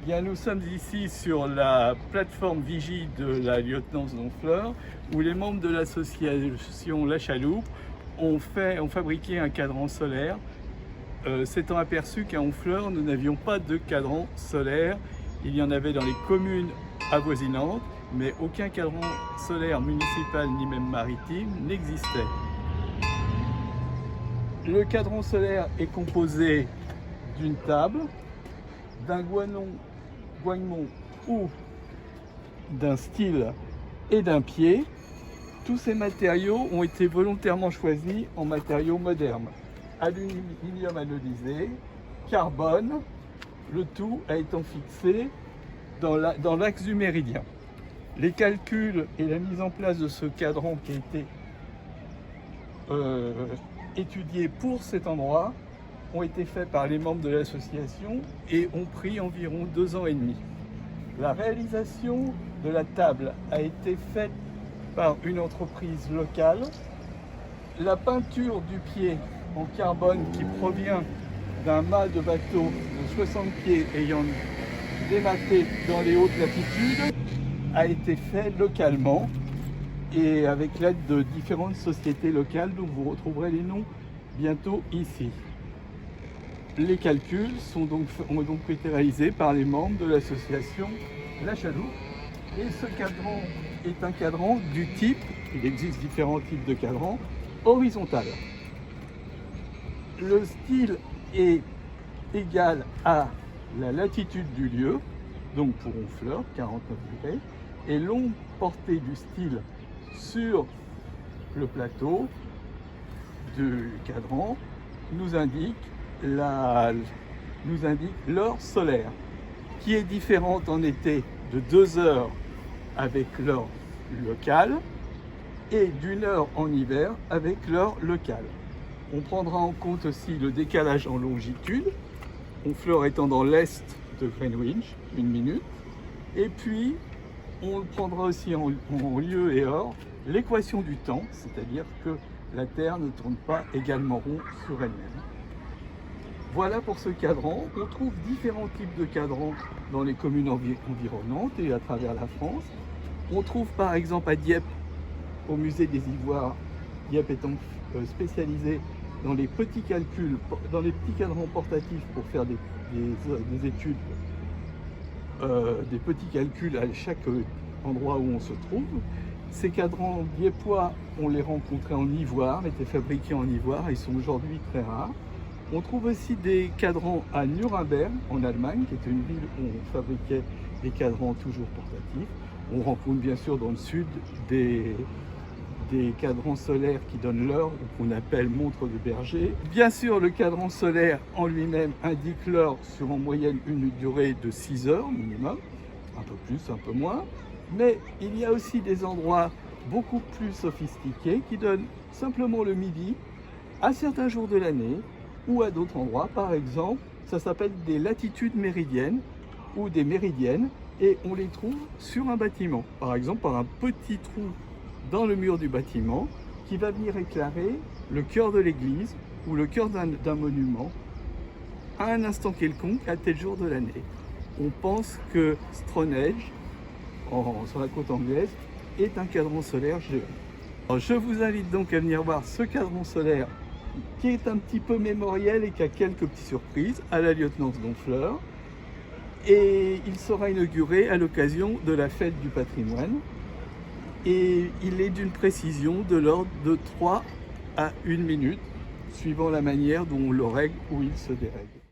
Bien, nous sommes ici sur la plateforme Vigie de la lieutenance d'Honfleur, où les membres de l'association La Chaloupe ont fabriqué un cadran solaire, s'étant aperçu qu'à Honfleur, nous n'avions pas de cadran solaire. Il y en avait dans les communes avoisinantes, mais aucun cadran solaire municipal ni même maritime n'existait. Le cadran solaire est composé d'une table, d'un guanon ou d'un style et d'un pied. Tous ces matériaux ont été volontairement choisis en matériaux modernes. Aluminium anodisé, carbone, le tout a été fixé dans l'axe du méridien. Les calculs et la mise en place de ce cadran qui a été étudié pour cet endroit ont été faits par les membres de l'association et ont pris environ 2 ans et demi. La réalisation de la table a été faite par une entreprise locale. La peinture du pied en carbone qui provient d'un mât de bateau de 60 pieds ayant dématé dans les hautes latitudes a été faite localement et avec l'aide de différentes sociétés locales dont vous retrouverez les noms bientôt ici. Les calculs ont donc été réalisés par les membres de l'association La Chaloupe. Et ce cadran est un cadran du type, il existe différents types de cadrans, horizontal. Le style est égal à la latitude du lieu, donc pour Honfleur, 49 degrés, et longue portée du style sur le plateau du cadran nous indique l'heure solaire, qui est différente en été de 2 heures avec l'heure locale et d'1 heure en hiver avec l'heure locale. On prendra en compte aussi le décalage en longitude, Honfleur étant dans l'est de Greenwich, 1 minute, et puis on prendra aussi en lieu et heure l'équation du temps, c'est-à-dire que la Terre ne tourne pas également rond sur elle-même. Voilà pour ce cadran. On trouve différents types de cadrans dans les communes environnantes et à travers la France. On trouve par exemple à Dieppe, au musée des Ivoires, Dieppe étant spécialisé dans les petits calculs, dans les petits cadrans portatifs pour faire des études, des petits calculs à chaque endroit où on se trouve. Ces cadrans dieppois, on les rencontrait en ivoire, étaient fabriqués en ivoire, ils sont aujourd'hui très rares. On trouve aussi des cadrans à Nuremberg, en Allemagne, qui était une ville où on fabriquait des cadrans toujours portatifs. On rencontre bien sûr dans le sud des cadrans solaires qui donnent l'heure, qu'on appelle montre de berger. Bien sûr, le cadran solaire en lui-même indique l'heure sur en moyenne une durée de 6 heures minimum, un peu plus, un peu moins. Mais il y a aussi des endroits beaucoup plus sophistiqués qui donnent simplement le midi à certains jours de l'année ou à d'autres endroits. Par exemple, ça s'appelle des latitudes méridiennes ou des méridiennes et on les trouve sur un bâtiment. Par exemple, par un petit trou dans le mur du bâtiment qui va venir éclairer le cœur de l'église ou le cœur d'un monument à un instant quelconque à tel jour de l'année. On pense que Stonehenge, sur la côte anglaise, est un cadran solaire géant. Alors, je vous invite donc à venir voir ce cadran solaire qui est un petit peu mémoriel et qui a quelques petites surprises à la lieutenance d'Honfleur. Et il sera inauguré à l'occasion de la fête du patrimoine. Et il est d'une précision de l'ordre de 3 à 1 minute, suivant la manière dont on le règle ou il se dérègle.